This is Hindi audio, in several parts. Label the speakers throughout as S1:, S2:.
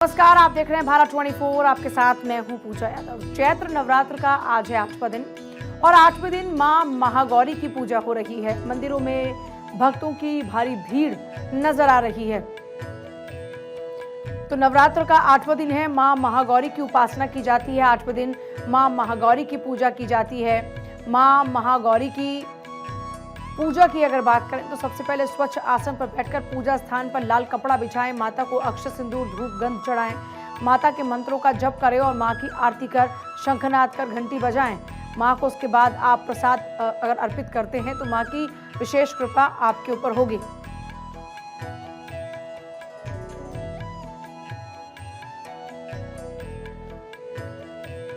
S1: नमस्कार, आप देख रहे हैं भारत 24। आपके साथ मैं हूं पूजा यादव। चैत्र नवरात्र का आज है 8वां दिन और 8वें दिन मां महागौरी की पूजा हो रही है। मंदिरों में भक्तों की भारी भीड़ नजर आ रही है। तो नवरात्र का 8वां दिन है, मां महागौरी की उपासना की जाती है। 8वें दिन मां महागौरी की पूजा की जाती है। मां महागौरी की पूजा की अगर बात करें तो सबसे पहले स्वच्छ आसन पर बैठकर पूजा स्थान पर लाल कपड़ा बिछाएं, माता को अक्षत सिंदूर धूप गंध चढ़ाएं, माता के मंत्रों का जप करें और मां की आरती कर शंखनाद कर घंटी बजाएं। मां को उसके बाद आप प्रसाद अगर अर्पित करते हैं तो मां की विशेष कृपा आपके ऊपर होगी।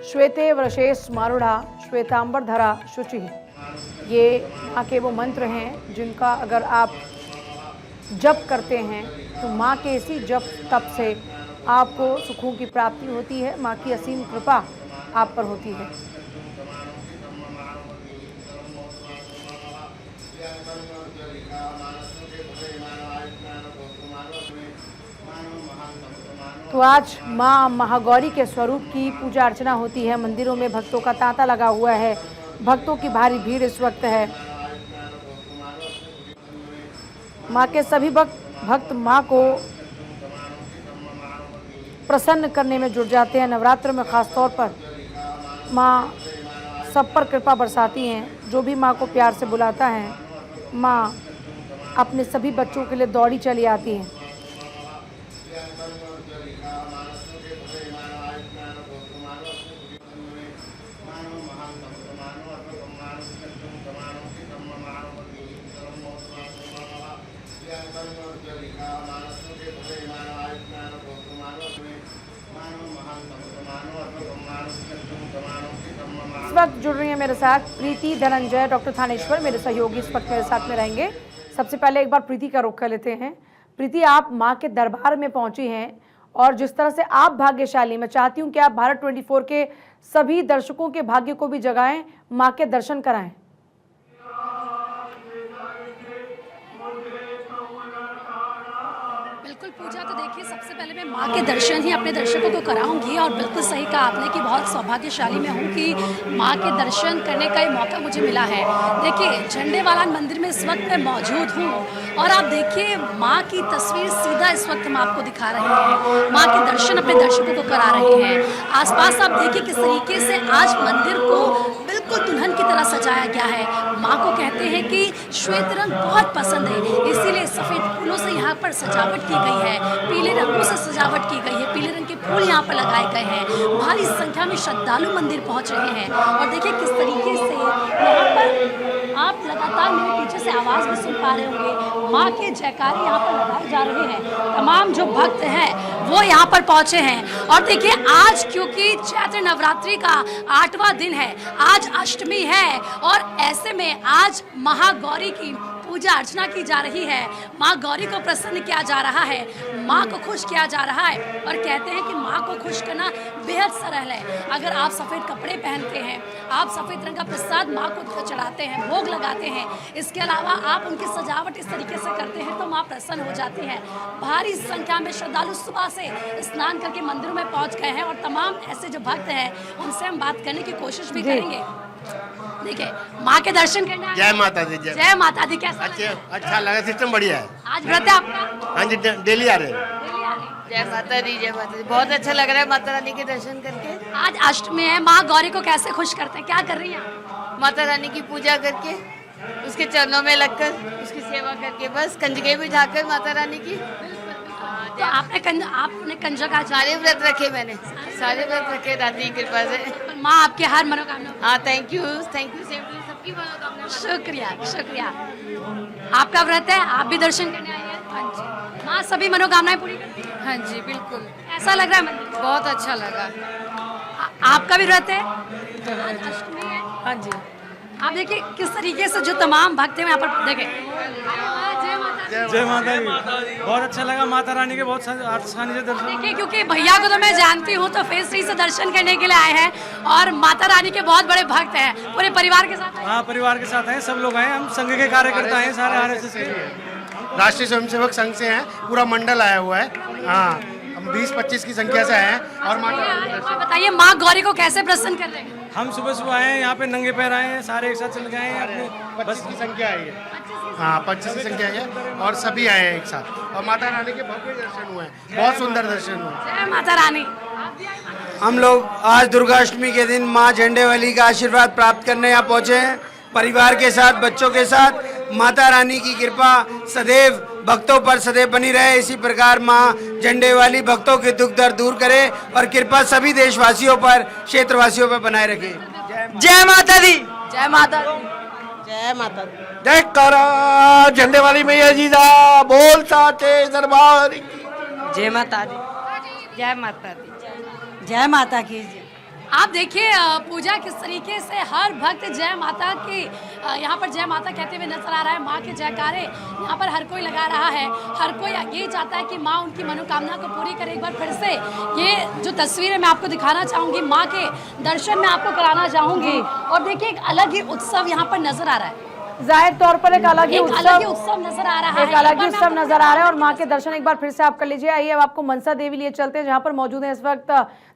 S1: श्वेते वृषेश मारुढ़ा श्वेतांबर धरा शुचि, ये माँ के वो मंत्र हैं जिनका अगर आप जप करते हैं तो माँ के इसी जप तप से आपको सुखों की प्राप्ति होती है। माँ की असीम कृपा आप पर होती है। तो आज माँ महागौरी के स्वरूप की पूजा अर्चना होती है। मंदिरों में भक्तों का तांता लगा हुआ है। भक्तों की भारी भीड़ इस वक्त है। माँ के सभी भक्त माँ को प्रसन्न करने में जुट जाते हैं। नवरात्र में खास तौर पर माँ सब पर कृपा बरसाती हैं। जो भी माँ को प्यार से बुलाता है, माँ अपने सभी बच्चों के लिए दौड़ी चली आती हैं। इस वक्त जुड़ रही है मेरे साथ प्रीति, धनंजय, डॉक्टर थानेश्वर, मेरे सहयोगी इस वक्त मेरे साथ में रहेंगे। सबसे पहले एक बार प्रीति का रुख कर लेते हैं। प्रीति, आप मां के दरबार में पहुंची हैं और जिस तरह से आप भाग्यशाली, मैं चाहती हूं कि आप भारत 24 के सभी दर्शकों के भाग्य को भी जगाएं, मां के दर्शन कराएं।
S2: बिल्कुल पूजा, तो देखिए सबसे पहले मैं माँ के दर्शन ही अपने दर्शकों को कराऊंगी और बिल्कुल सही कहा आपने कि बहुत सौभाग्यशाली मैं हूँ कि माँ के दर्शन करने का ये मौका मुझे मिला है। देखिए झंडेवालान मंदिर में इस वक्त मैं मौजूद हूँ और आप देखिए माँ की तस्वीर सीधा इस वक्त हम आपको दिखा रहे हैं। माँ के दर्शन अपने दर्शकों को करा रहे हैं। आसपास आप देखिए किस तरीके से आज मंदिर को बिल्कुल दुल्हन की तरह सजाया गया है। माँ को कहते हैं कि श्वेत रंग बहुत पसंद है, इसीलिए सफ़ेद फूलों से यहाँ पर सजावट की गई है, पीले रंगों से सजावट की गई है, पीले रंग के फूल यहाँ पर लगाए गए हैं। भारी संख्या में श्रद्धालु मंदिर पहुँच रहे हैं और देखिए किस तरीके से यहाँ पर आप लगातार मेरे पीछे से आवाज़ भी सुन पा रहे होंगे। माँ के जयकारे यहाँ पर लगाए जा रहे हैं। तमाम जो भक्त हैं वो यहाँ पर पहुँचे हैं और देखिए आज क्योंकि चैत्र नवरात्रि का 8वां दिन है, आज अष्टमी है और ऐसे में आज महागौरी की पूजा अर्चना की जा रही है। माँ गौरी को प्रसन्न किया जा रहा है, माँ को खुश किया जा रहा है और कहते हैं कि माँ को खुश करना बेहद सरल है। अगर आप सफ़ेद कपड़े पहनते हैं, आप सफ़ेद रंग का प्रसाद माँ को चढ़ाते हैं, भोग लगाते हैं, इसके अलावा आप उनकी सजावट इस तरीके से करते हैं तो माँ प्रसन्न हो जाती है। भारी संख्या में श्रद्धालु सुबह से स्नान करके मंदिरों में पहुँच गए हैं और तमाम ऐसे जो भक्त हैं उनसे हम बात करने की कोशिश भी करेंगे। देखिए माँ के दर्शन करना।
S3: जय माता दी।
S2: जय माता दी। कैसा
S3: अच्छा लगा, सिस्टम बढ़िया है।
S2: आज व्रत है आपका?
S3: हाँ जी, डेली आ रहे हैं।
S4: जय माता दी, जय माता दी। बहुत अच्छा लग रहा है माता रानी के दर्शन करके।
S2: आज अष्टमी है, माँ गौरी को कैसे खुश करते हैं, क्या कर रही हैं?
S4: माता रानी की पूजा करके, उसके चरणों में लगकर, उसकी सेवा करके, बस कंजके भी ढाकर माता रानी की।
S2: तो आपने कंजक आज
S4: सारे व्रत रखे, मैंने सारे व्रत रखे दादी की कृपा से।
S2: माँ आपके हर मनोकामना।
S4: हाँ, थैंक यू सेम टू सबकी मनोकामना।
S2: शुक्रिया शुक्रिया। आपका व्रत है, आप भी दर्शन करने आई हैं?
S4: हाँ जी।
S2: माँ सभी मनोकामनाएं पूरी करती हैं?
S4: हाँ जी बिल्कुल।
S2: ऐसा लग रहा है मंदिर?
S4: बहुत अच्छा लगा।
S2: आपका भी व्रत है? आज अष्टमी है।
S4: हाँ जी।
S2: आप देखिए किस तरीके से जो तमाम भक्त हैं यहाँ पर देखें।
S5: जय माता दी। बहुत अच्छा लगा, माता रानी के बहुत आसानी से दर्शन।
S2: देखिए क्योंकि भैया को तो मैं जानती हूँ तो फेस 3 से दर्शन करने के लिए आए हैं और माता रानी के बहुत बड़े भक्त हैं। पूरे परिवार के साथ?
S5: हाँ, परिवार के साथ हैं, सब लोग हैं, हम संघ के कार्यकर्ता हैं, सारे RSS के।
S3: राष्ट्रीय स्वयंसेवक संघ से हैं, पूरा मंडल आया हुआ है। हाँ, हम 20-25 की संख्या से आए हैं और माता रानी के दर्शन।
S2: बताइए माँ गौरी को कैसे प्रसन्न कर रहे हैं?
S5: हम सुबह सुबह आए हैं यहाँ पे, नंगे पैर आए हैं, सारे एक साथ चल गए हैं अपने
S3: 25 की संख्या आई है। हाँ 25 की संख्या है और सभी आए हैं एक साथ और माता रानी के भव्य दर्शन हुए हैं, बहुत सुंदर दर्शन हुए।
S2: जय माता रानी।
S6: हम लोग आज दुर्गाष्टमी के दिन माँ झंडेवाली का आशीर्वाद प्राप्त करने यहाँ पहुँचे हैं, परिवार के साथ, बच्चों के साथ। माता रानी की कृपा सदैव भक्तों पर सदैव बनी रहे, इसी प्रकार माँ झंडेवाली भक्तों के दुख दर्द दूर करे और कृपा सभी देशवासियों पर, क्षेत्रवासियों पर बनाए रखे। जय माता दी।
S4: जय माता जय माता
S3: जय करा झंडे वाली मैया जी दा बोल साचे दरबार की।
S4: जय माता दी। जय माता दी। जय माता की।
S2: आप देखिए पूजा किस तरीके से हर भक्त जय माता की यहाँ पर जय माता कहते हुए नजर आ रहा है। माँ के जयकारे यहाँ पर हर कोई लगा रहा है। हर कोई ये चाहता है कि माँ उनकी मनोकामना को पूरी करे। एक बार फिर से ये जो तस्वीर है मैं आपको दिखाना चाहूँगी, माँ के दर्शन मैं आपको कराना चाहूँगी। और देखिए एक अलग ही उत्सव यहाँ पर नजर आ रहा है।
S1: जाहिर तौर पर एक अलग ही
S2: उत्सव नजर आ रहा है।
S1: एक अलग ही उत्सव नजर आ रहा है और माँ के दर्शन एक बार फिर से आप कर लीजिए। आइए अब आपको मनसा देवी लिए चलते हैं, जहाँ पर मौजूद है इस वक्त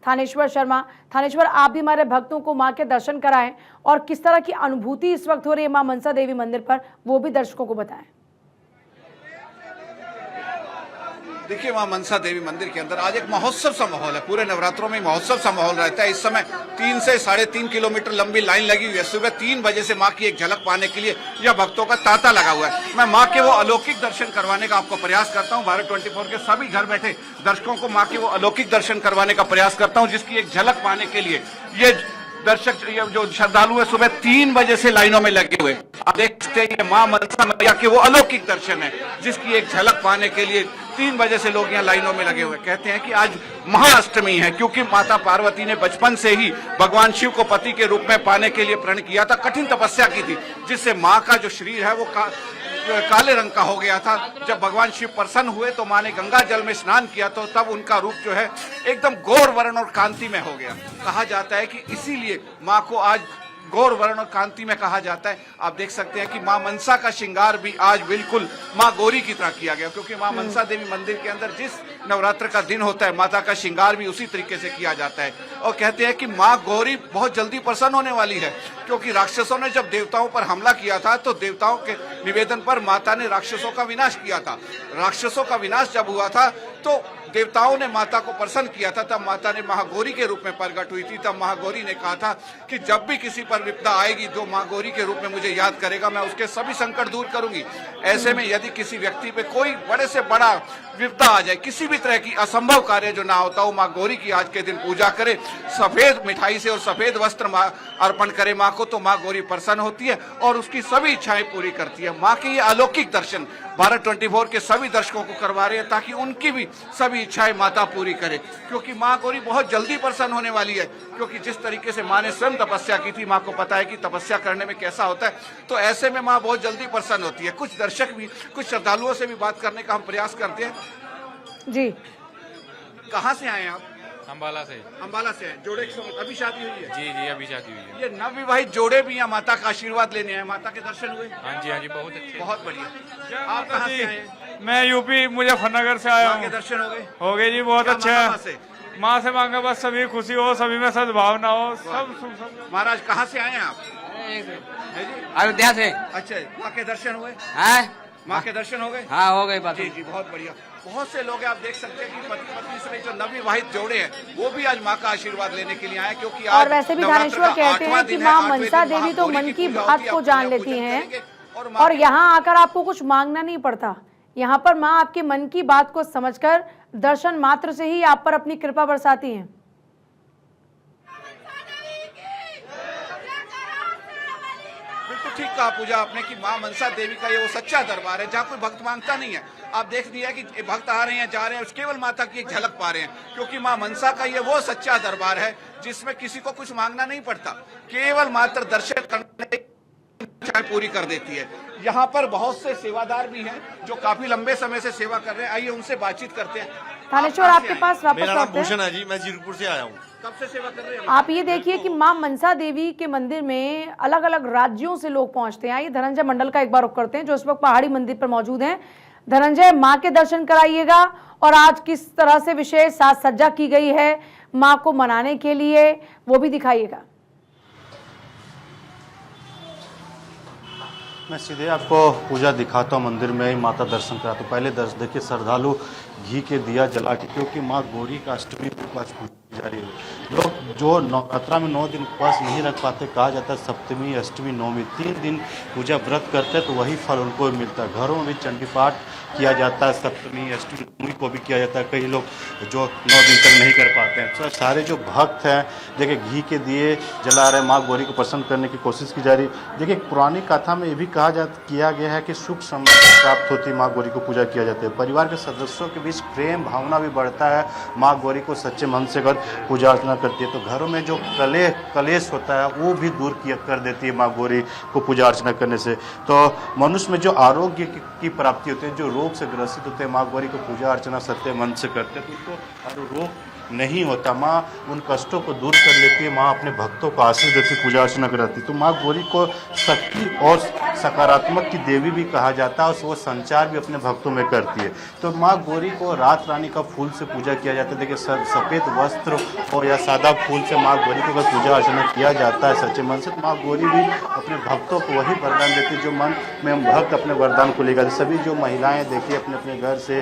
S1: थानेश्वर शर्मा। थानेश्वर, आप भी हमारे भक्तों को माँ के दर्शन कराएं और किस तरह की अनुभूति इस वक्त हो रही है माँ मनसा देवी मंदिर पर, वो भी दर्शकों को बताएं।
S7: देखिए मां मनसा देवी मंदिर के अंदर आज एक महोत्सव सा माहौल है। पूरे नवरात्रों में महोत्सव सा माहौल रहता है। इस समय 3 से 3.5 किलोमीटर लंबी लाइन लगी हुई है। सुबह 3 बजे से मां की एक झलक पाने के लिए यह भक्तों का तांता लगा हुआ है। मैं मां के वो अलौकिक दर्शन करवाने का आपको प्रयास करता हूं। भारत 24 के सभी घर बैठे दर्शकों को मां के वो अलौकिक दर्शन करवाने का प्रयास करता हूं, जिसकी एक झलक पाने के लिए ये दर्शक जो श्रद्धालु है सुबह 3 बजे से लाइनों में लगे हुए। आप देख सकते हैं ये मां मनसा मैया के वो अलौकिक दर्शन है, जिसकी एक झलक पाने के लिए 3 बजे से लोग यहाँ लाइनों में लगे हुए। कहते हैं कि आज महाअष्टमी है, क्योंकि माता पार्वती ने बचपन से ही भगवान शिव को पति के रूप में पाने के लिए प्रण किया था, कठिन तपस्या की थी, जिससे माँ का जो शरीर है वो काले रंग का हो गया था। जब भगवान शिव प्रसन्न हुए तो माँ ने गंगा जल में स्नान किया, तो तब उनका रूप जो है एकदम गौर वर्ण और कांति में हो गया। कहा जाता है कि इसीलिए माँ को आज गौर वर्ण और कांति में कहा जाता है। आप देख सकते हैं कि मां मनसा का श्रृंगार भी आज बिल्कुल मां गौरी की तरह किया गया, क्योंकि मां मनसा देवी मंदिर के अंदर जिस नवरात्र का दिन होता है माता का श्रृंगार भी उसी तरीके से किया जाता है। और कहते हैं कि मां गौरी बहुत जल्दी प्रसन्न होने वाली है, क्योंकि राक्षसों ने जब देवताओं पर हमला किया था तो देवताओं के निवेदन पर माता ने राक्षसों का विनाश किया था। राक्षसों का विनाश जब हुआ था तो देवताओं ने माता को प्रसन्न किया था, तब माता ने महागौरी के रूप में प्रकट हुई थी। तब महागौरी ने कहा था कि जब भी किसी पर विपदा आएगी, जो महागौरी के रूप में मुझे याद करेगा, मैं उसके सभी संकट दूर करूंगी। ऐसे में यदि किसी व्यक्ति पे कोई बड़े से बड़ा विपदा आ जाए, किसी भी तरह की असंभव कार्य जो ना होता हो, माँ गौरी की आज के दिन पूजा करे, सफेद मिठाई से और सफेद वस्त्र अर्पण करे माँ को, तो माँ गौरी प्रसन्न होती है और उसकी सभी इच्छाएं पूरी करती है। माँ के ये अलौकिक दर्शन भारत 24 के सभी दर्शकों को करवा रहे हैं, ताकि उनकी भी सभी इच्छाएं माता पूरी करे, क्योंकि माँ गौरी बहुत जल्दी प्रसन्न होने वाली है। क्योंकि जिस तरीके से माँ ने स्वयं तपस्या की थी, माँ को पता है कि तपस्या करने में कैसा होता है, तो ऐसे में माँ बहुत जल्दी प्रसन्न होती है। कुछ दर्शक भी, कुछ श्रद्धालुओं से भी बात करने का हम प्रयास करते हैं।
S1: जी,
S7: कहाँ से आए हैं आप?
S8: अम्बाला से।
S7: अम्बाला से हैं। जोड़े के साथ अभी शादी हुई है?
S8: जी अभी शादी हुई है।
S7: ये नवविवाहित जोड़े भी यहाँ माता का आशीर्वाद लेने आए, माता के दर्शन हुए?
S8: हाँ जी बहुत अच्छे।
S7: बहुत बढ़िया। आप कहाँ से आए?
S5: मैं यूपी मुजफ्फरनगर से आया
S7: माँ के
S5: हूँ।
S7: दर्शन हो गए?
S5: हो गए जी, बहुत अच्छे
S7: माँ
S5: है।
S7: से
S5: माँ से मांगा बस सभी खुशी हो, सभी में सद्भावना हो, सब सुख सब।
S7: महाराज कहाँ से आए हैं आप? है जी?
S6: अयोध्या से।
S7: अच्छा, माँ के दर्शन हुए?
S6: है?
S7: माँ के दर्शन हो गए?
S6: हाँ हो गए बात।
S7: जी बहुत बढ़िया। बहुत से लोग आप देख सकते हैं कि पति पत्नी से जो नवविवाहित जोड़े हैं वो भी आज माँ का आशीर्वाद लेने के लिए आए, क्योंकि आज
S1: और वैसे भी थानेश्वर कहते हैं कि माँ मनसा देवी तो मन की बात को जान लेती हैं और यहाँ आकर आपको कुछ मांगना नहीं पड़ता। यहाँ पर माँ आपके मन की बात को समझकर दर्शन मात्र से ही आप पर अपनी कृपा बरसाती हैं।
S7: बिल्कुल ठीक कहा पूजा आपने कि माँ मनसा देवी का ये वो सच्चा दरबार है, जहाँ कोई भक्त मांगता नहीं है। आप देख दिया कि भक्त आ रहे हैं, जा रहे हैं, केवल माता की एक झलक पा रहे हैं, क्योंकि माँ मनसा का ये वो सच्चा दरबार है जिसमें किसी को कुछ मांगना नहीं पड़ता, केवल मात्र दर्शन करने पूरी कर देती है। यहाँ पर बहुत से सेवादार भी हैं जो काफी लंबे समय से सेवा कर रहे हैं। आइए उनसे बातचीत करते हैं।
S1: थानेश्वर आपके पास वापस
S3: मेरा नाम
S1: लौटते हैं।
S3: भूषण है जी, मैं जीरकपुर से आया हूँ।
S7: कब से सेवा कर रहे हैं?
S1: आप ये देखिए कि माँ मनसा देवी के मंदिर में अलग अलग राज्यों से लोग पहुंचते हैं। आइए धनंजय मंडल का एक बार रुख करते हैं, जो इस वक्त पहाड़ी मंदिर पर मौजूद हैं। धनंजय, मां के दर्शन कराइएगा और आज किस तरह से विशेष साज सज्जा की गई है मां को मनाने के लिए वो भी दिखाइएगा।
S9: मैं सीधे आपको पूजा दिखाता हूँ, मंदिर में ही माता दर्शन कराता हूँ। पहले देखिए श्रद्धालु घी के दिया जला के, क्योंकि माँ गौरी का अष्टमी उपवास पूजी जा रही है। लोग जो नवरात्रा में 9 दिन उपवास नहीं रख पाते, कहा जाता है सप्तमी अष्टमी नवमी 3 दिन पूजा व्रत करते हैं तो वही फल उनको मिलता है। घरों में भी चंडी पाठ किया जाता है, सप्तमी अष्टमी नवमी को भी किया जाता है। कई लोग जो 9 दिन तक नहीं कर पाते हैं, तो सारे जो भक्त हैं देखिए घी के दिए जला रहे, माँ गौरी को प्रसन्न करने की कोशिश की जा रही। देखिए पुरानी कथा में ये भी किया गया है कि सुख समृद्धि प्राप्त होती माँ गौरी को पूजा किया जाता है। परिवार के सदस्यों के बीच प्रेम भावना भी बढ़ता है, माँ गौरी को सच्चे मन से कर पूजा अर्चना करती है। तो घरों में जो कलेश होता है वो भी दूर कर देती है माँ गौरी को पूजा अर्चना करने से। तो मनुष्य में जो आरोग्य की प्राप्ति होती है, जो रोग से ग्रसित होते हैं, माँ गौरी को पूजा अर्चना सत्य मन से करते हैं तो उनको रोग नहीं होता। माँ उन कष्टों को दूर कर लेती है, माँ अपने भक्तों को आशीष देती, पूजा अर्चना कराती। तो माँ गौरी को शक्ति और सकारात्मक की देवी भी कहा जाता है और वो संचार भी अपने भक्तों में करती है। तो माँ गौरी को रात रानी का फूल से पूजा किया जाता है। देखिए सफ़ेद वस्त्र हो या सादा फूल से माँ गौरी को अगर पूजा अर्चना किया जाता है सच्चे मन से, तो माँ गौरी भी अपने भक्तों को वही वरदान देती है जो मन में भक्त अपने वरदान को लेकर। सभी जो महिलाएँ देखिए अपने अपने घर से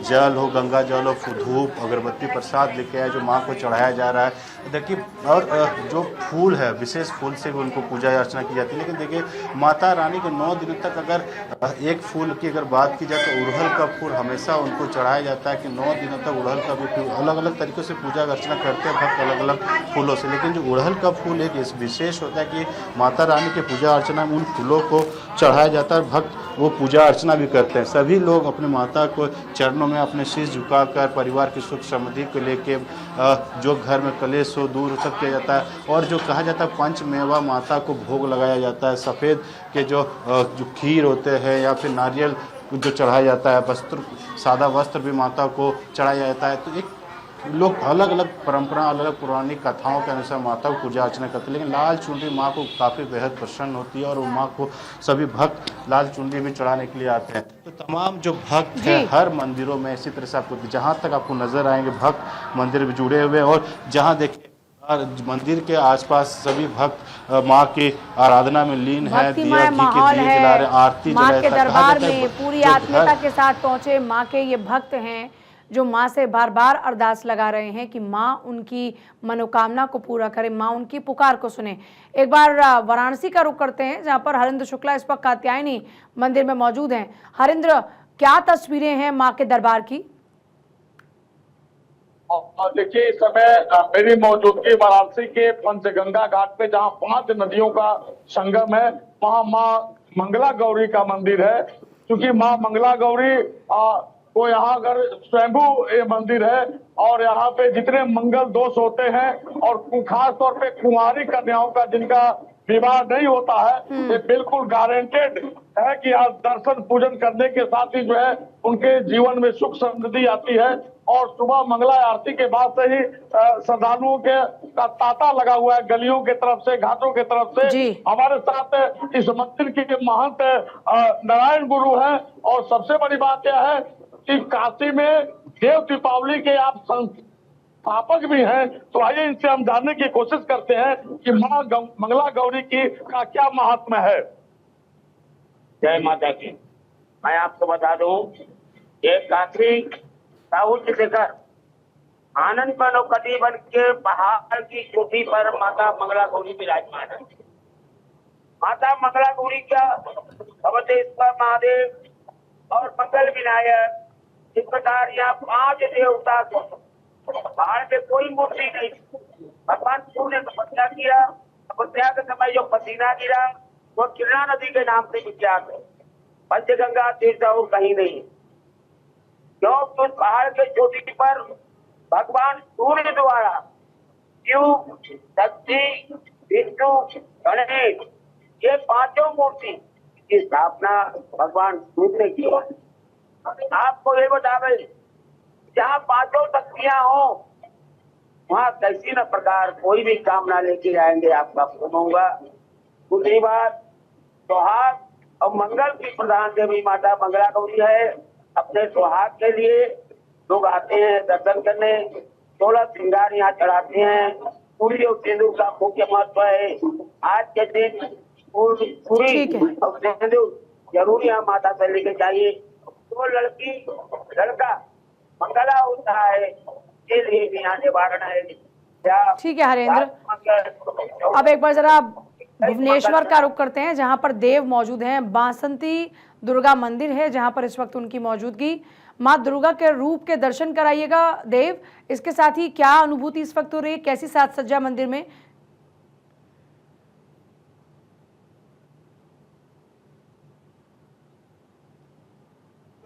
S9: जल हो, गंगा जल हो, धूप अगरबत्ती प्रसाद लेके आए जो माँ को चढ़ाया जा रहा है। देखिए और जो फूल है विशेष फूल से भी उनको पूजा अर्चना की जाती है। लेकिन देखिए माता रानी को 9 दिनों तक अगर एक फूल की अगर बात की जाए तो उड़हल का फूल हमेशा उनको चढ़ाया जाता है कि 9 दिनों तक उड़हल का भी फूल अलग अलग तरीक़ों से पूजा अर्चना करते हैं भक्त अलग अलग फूलों से। लेकिन जो उड़हल का फूल एक विशेष होता है कि माता रानी के पूजा अर्चना में उन फूलों को चढ़ाया जाता है, भक्त वो पूजा अर्चना भी करते हैं। सभी लोग अपने माता को चरणों में अपने शीश झुकाकर परिवार की सुख समृद्धि को लेके जो घर में कलेश हो दूर सब किया जाता है। और जो कहा जाता है पंचमेवा माता को भोग लगाया जाता है, सफ़ेद के जो खीर होते हैं या फिर नारियल जो चढ़ाया जाता है, वस्त्र सादा वस्त्र भी माता को चढ़ाया जाता है। तो एक लोग अलग अलग परंपरा अलग अलग पुरानी कथाओं के अनुसार माता को पूजा अर्चना करते हैं। लेकिन लाल चुनरी माँ को काफ़ी बेहद प्रसन्न होती है और वो माँ को सभी भक्त लाल चुनरी भी चढ़ाने के लिए आते हैं। तो तमाम जो भक्त हैं हर मंदिरों में इसी तरह से आपको जहाँ तक आपको नजर आएंगे भक्त मंदिर भी जुड़े हुए हैं। और जहाँ देखिए मंदिर के आसपास सभी भक्त माँ की आराधना में लीन है, दिया घी के दिए जला रहे, आरती
S1: माँ के दरबार में पूरी आत्मीयता के साथ पहुंचे माँ के ये भक्त हैं जो माँ से बार बार अरदास लगा रहे हैं कि माँ उनकी मनोकामना को पूरा करे, माँ उनकी पुकार को सुने। एक बार वाराणसी का रुख करते हैं जहाँ पर हरिंद्र शुक्ला इस वक्त कात्यायनी मंदिर में मौजूद हैं। हरिंद्र, क्या तस्वीरें हैं माँ के दरबार की?
S10: देखिए इस समय मेरी मौजूदगी वाराणसी के पंचगंगा घाट पे जहाँ 5 नदियों का संगम है, वहाँ माँ मंगला गौरी का मंदिर है। क्योंकि माँ मंगला गौरी तो यहाँ अगर स्वयंभू ये मंदिर है और यहाँ पे जितने मंगल दोष होते हैं और खास तौर पे कुंवारी कन्याओं का जिनका विवाह नहीं होता है, ये बिल्कुल गारंटेड है कि आज दर्शन पूजन करने के साथ ही जो है उनके जीवन में सुख समृद्धि आती है। और सुबह मंगला आरती के बाद से ही श्रद्धालुओं के का तांता लगा हुआ है गलियों के तरफ से, घाटों के तरफ से। हमारे साथ इस मंदिर के महंत नारायण गुरु हैं। और सबसे बड़ी बात यह है कि काशी में देव दीपावली के आप संस्थापक भी हैं, तो आइए इनसे हम जानने की कोशिश करते हैं कि माँ मंगला गौरी की का क्या महात्म्य है।
S11: जय माता की। मैं आपको बता दूं, ये काशी साउथ लेकर आनंद बनो कटिबन के पहाड़ की चोटी पर माता मंगला गौरी विराजमान है। माता मंगला गौरी का भवतेश्वर महादेव और मंगल विनायक, इस प्रकार यहाँ 5 देवता पहाड़ पे कोई मूर्ति नहीं। भगवान शिव ने तपस्या किया, तपस्या के समय जो पसीना गिरा वो किरणा नदी के नाम से विख्यात है। पंचगंगा तीर्थ और कहीं नहीं। क्यों? उस पहाड़ के चोटी पर भगवान सूर्य द्वारा शिव, शक्ति, विष्णु, गणेश ये 5 मूर्ति की स्थापना भगवान सूर्य ने की। आपको ये बतावे जहाँ 5 शक्तियां हो वहाँ कैसी न प्रकार कोई भी कामना लेके आएंगे आपका पूर्ण होगा। दूसरी बात, त्योहार और मंगल की प्रधान देवी माता मंगला गौरी है। अपने सुहाग के लिए लोग आते हैं दर्शन करने, 16 श्रृंगार यहाँ चढ़ाते हैं। पूरी और सिंदूर का मुख्य महत्व है। आज के दिन पूरी और सिंदूर जरूर यहाँ माता से लेके चाहिए। तो लड़की लड़का मंगला होता है, इसके लिए भी यहाँ निवारण है।
S1: ठीक है हरेंद्र, अब एक बार जरा भुवनेश्वर का रुख करते हैं जहां पर देव मौजूद हैं। बासंती दुर्गा मंदिर है जहां पर इस वक्त उनकी मौजूदगी। माँ दुर्गा के रूप के दर्शन कराइएगा देव। इसके साथ ही क्या अनुभूति इस वक्त हो रही है, कैसी साज सज्जा मंदिर में?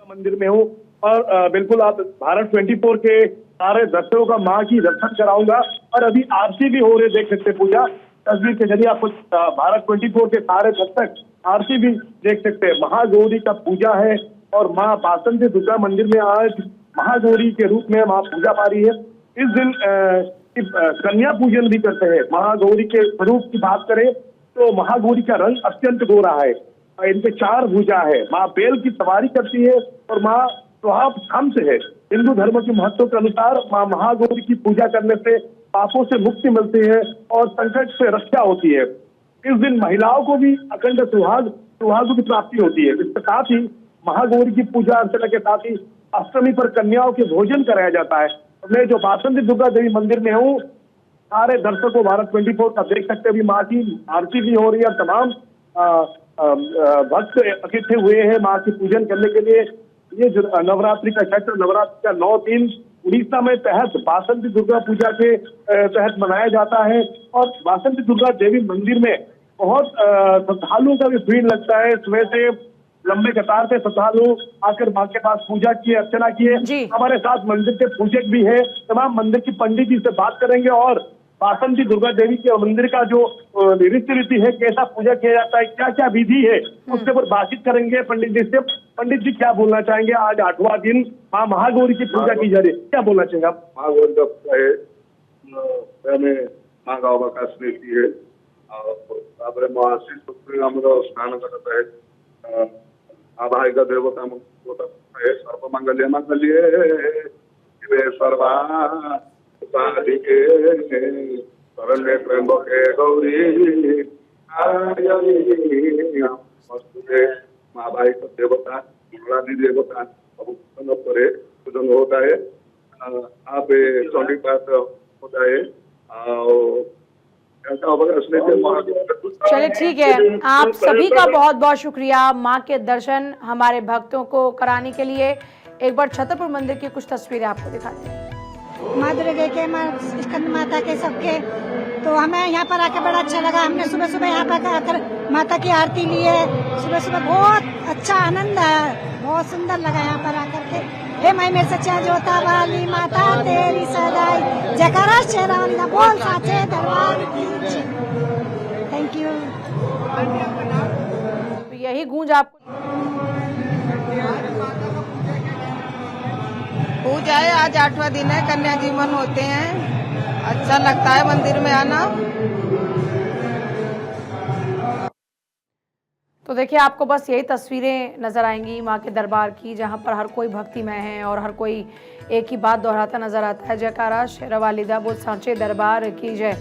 S10: मंदिर में हूँ और बिल्कुल आप भारत 24 के सारे दर्शकों का माँ की दर्शन कराऊंगा। और अभी आरती भी हो रहे, देख सकते पूजा तस्वीर के जरिए आपको भारत 24 के सारे दर्शक आरती भी देख सकते हैं। महागौरी का पूजा है और माँ बासंती दुर्गा मंदिर में आज महागौरी के रूप में माँ पूजा पा रही है। इस दिन कन्या पूजन भी करते हैं। महागौरी के स्वरूप की बात करें तो महागौरी का रंग अत्यंत गोरा है। इनके 4 भुजा है। माँ बेल की सवारी करती है और माँ स्वभाव शांत है। हिंदू धर्म के महत्व के अनुसार माँ महागौरी की पूजा करने से पापों से मुक्ति मिलती है और संकट से रक्षा होती है। इस दिन महिलाओं को भी अखंड सुहाग की प्राप्ति होती है। इसके साथ ही महागौरी की पूजा अर्चना के साथ ही अष्टमी पर कन्याओं के भोजन कराया जाता है। मैं जो बासंती दुर्गा देवी मंदिर में हूँ, सारे दर्शकों भारत 24 का देख सकते हैं। अभी माँ की आरती भी हो रही है। तमाम भक्त इकट्ठे हुए हैं माँ की पूजन करने के लिए। ये नवरात्रि का चैत्र नवरात्रि का 9 दिन उड़ीसा में तहत बासंती दुर्गा पूजा के तहत मनाया जाता है। और बासंती दुर्गा देवी मंदिर में बहुत श्रद्धालुओं का भी भीड़ लगता है। सुबह से लंबे कतार से श्रद्धालु आकर माँ के पास पूजा किए, अर्चना किए। हमारे साथ मंदिर के पूजक भी है। तमाम मंदिर की पंडित जी से बात करेंगे और बासंती दुर्गा देवी के मंदिर का जो रीति है, कैसा पूजा किया जाता है, क्या क्या विधि है, उसके ऊपर बातचीत करेंगे पंडित जी से। पंडित जी क्या बोलना चाहेंगे? आज 8वां दिन माँ महागौरी की पूजा की जा रही है, क्या बोलना चाहेंगे आप?
S12: महागौरी का पूजा है, माँ का अवकाश लेती है और स्नान करता है। आभायिक देवता है सर्व मंगल्य मंगल्य शिवे सर्वा साधिके शरण्ये त्र्यंबके गौरी नमस्तुते। आभायिक देवता मंगलादि देवता करे पूजन होता है। आप चंडी पाठ होता है और
S1: चलिए ठीक है, आप सभी का बहुत बहुत शुक्रिया माँ के दर्शन हमारे भक्तों को कराने के लिए। एक बार छतरपुर मंदिर की कुछ तस्वीरें आपको दिखाते हैं।
S13: माँ दुर्गा के, स्कंद माता के, सबके, तो हमें यहाँ पर आकर बड़ा अच्छा लगा। हमने सुबह सुबह यहाँ पर आकर माता की आरती ली है। सुबह सुबह बहुत अच्छा आनंद आया, बहुत सुंदर लगा यहाँ पर आकर के। हे माई में सच्चा जोता वाली माता तेरी सदाई जयकारा शेरावाली दा बोल साचे दरबार की। Thank you.
S1: तो यही गूंज आपको
S14: पूजा है। आज 8वां दिन है, कन्या जीवन होते हैं। अच्छा लगता है मंदिर में आना।
S1: तो देखिए आपको बस यही तस्वीरें नजर आएंगी माँ के दरबार की, जहाँ पर हर कोई भक्तिमय है और हर कोई एक ही बात दोहराता नजर आता है, जयकारा शेरावाली दा बोल सांचे दरबार की जय।